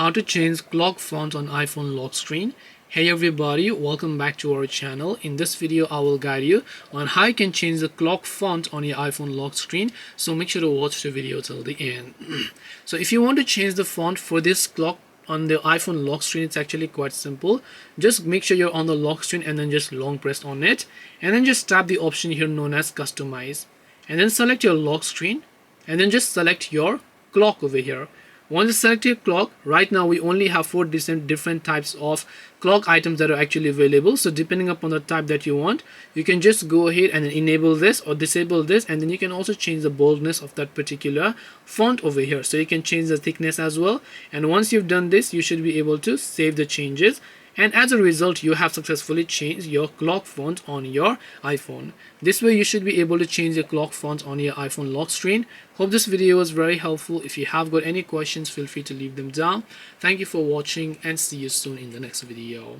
how to change clock font on iPhone lock screen. Hey everybody, welcome back to our channel. In this video I will guide you on how you can change the clock font on your iPhone lock screen, so make sure to watch the video till the end. So if you want to change the font for this clock on the iPhone lock screen, it's actually quite simple. Just make sure you're on the lock screen and then just long press on it, and then just tap the option here known as customize, and then select your lock screen, and then just select your clock over here. Once you select your clock, right now we only have 4 different types of clock items that are actually available. So depending upon the type that you want, you can just go ahead and enable this or disable this, and then you can also change the boldness of that particular font over here. So you can change the thickness as well, and once you've done this, you should be able to save the changes. And as a result, you have successfully changed your clock font on your iPhone. This way you should be able to change your clock font on your iPhone lock screen. Hope this video was very helpful. If you have got any questions, feel free to leave them down. Thank you for watching and see you soon in the next video.